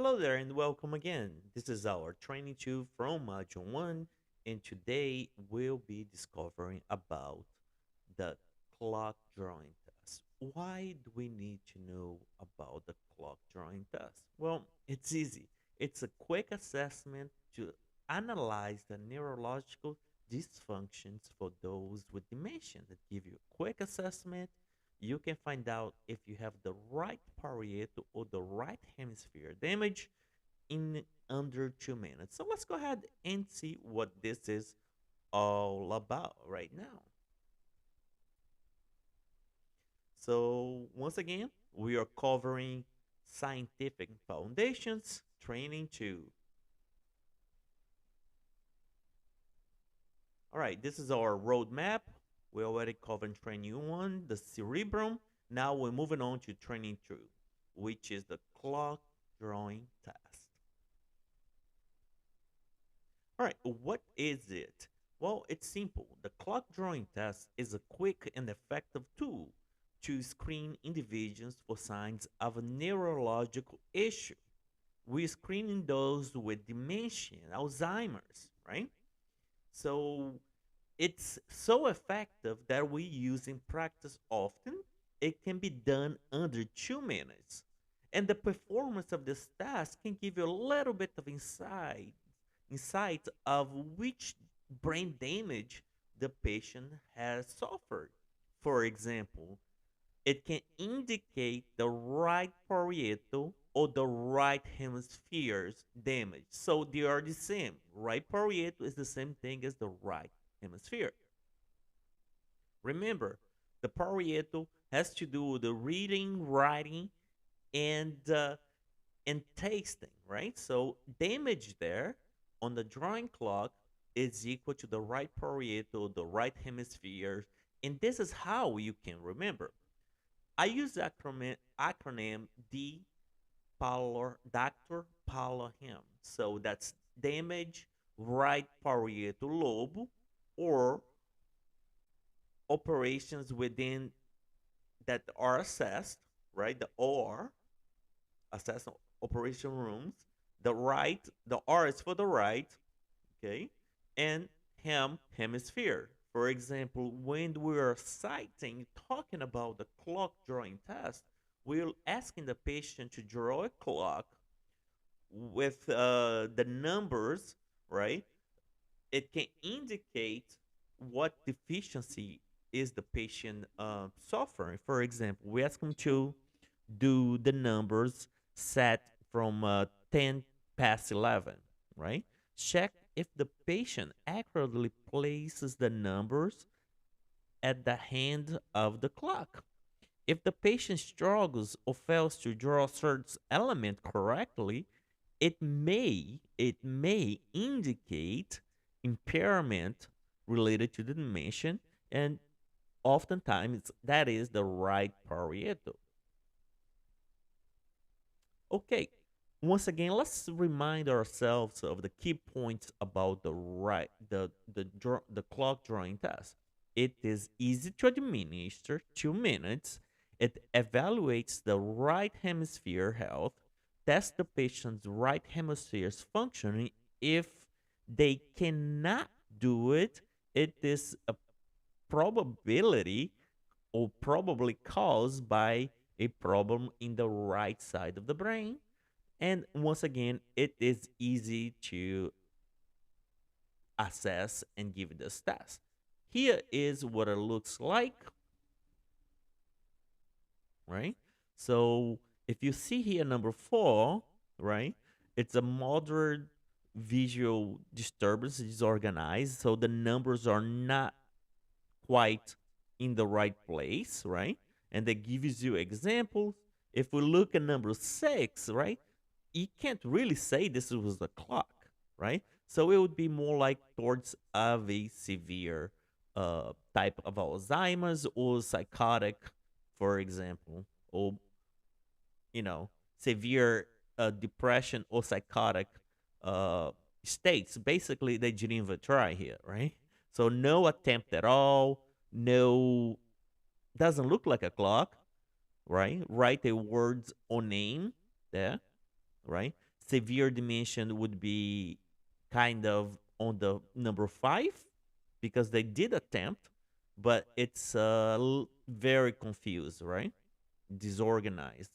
Hello there and welcome again. This is our training two from Module 1, and today we'll be discovering about the clock drawing test. Why do we need to know about the clock drawing test? Well, it's easy. It's a quick assessment to analyze the neurological dysfunctions for those with dementia that give you a quick assessment. You can find out if you have the right parietal or the right hemisphere damage in under 2 minutes. So let's go ahead and see what this is all about right now. So once again, we are covering scientific foundations training 2. All right, this is our roadmap. We already covered training 1, the cerebrum. Now we're moving on to training 2, which is the clock drawing test. All right, what is it? Well, it's simple. The clock drawing test is a quick and effective tool to screen individuals for signs of a neurological issue. We're screening those with dementia, Alzheimer's, right? So it's so effective that we use in practice often. It can be done under 2 minutes. And the performance of this task can give you a little bit of insight of which brain damage the patient has suffered. For example, it can indicate the right parietal or the right hemisphere's damage. So they are the same. Right parietal is the same thing as the right hemisphere. Remember, the parietal has to do with the reading, writing, and tasting, right? So damage there on the drawing clock is equal to the right parietal, the right hemisphere, and this is how you can remember. I use the acronym D. Dr. Palohem. So that's damage right parietal lobe or operations within that are assessed, right? The OR, assessed operation rooms. The R is for the right, okay? And hemisphere. For example, when we are citing, talking about the clock drawing test, we're asking the patient to draw a clock with the numbers, right? It can indicate what deficiency is the patient suffering. For example, we ask them to do the numbers set from 10 past 11, right? Check if the patient accurately places the numbers at the hand of the clock. If the patient struggles or fails to draw certain element correctly, it may indicate impairment related to the dimension, and oftentimes that is the right parietal. Okay, once again, let's remind ourselves of the key points about the clock drawing test. It is easy to administer, 2 minutes. It evaluates the right hemisphere health, tests the patient's right hemisphere's functioning. If they cannot do it, it is a probability or probably caused by a problem in the right side of the brain. And once again, it is easy to assess and give this test. Here is what it looks like, right? So if you see here number 4, right, it's a moderate visual disturbance, disorganized. So the numbers are not quite in the right place, right? And that gives you examples. If we look at number 6, right, you can't really say this was the clock, right? So it would be more like towards of a severe type of Alzheimer's or psychotic, for example, or severe depression or psychotic states. Basically, they didn't even try here, right? So no attempt at all. No, doesn't look like a clock, right? Write a words or name there, right? severe dementia would be kind of on the number five because they did attempt, but it's very confused, right? Disorganized.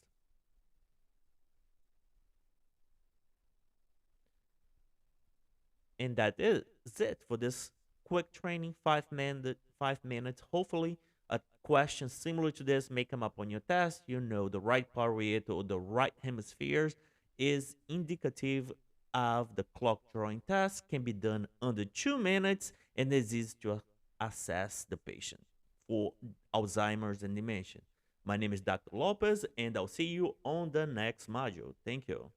And that is it for this quick training, 5 minutes. Hopefully, a question similar to this may come up on your test. You know, the right parietal or the right hemispheres is indicative of the clock drawing test, can be done under 2 minutes, and is easy to assess the patient for Alzheimer's and dementia. My name is Dr. Lopez, and I'll see you on the next module. Thank you.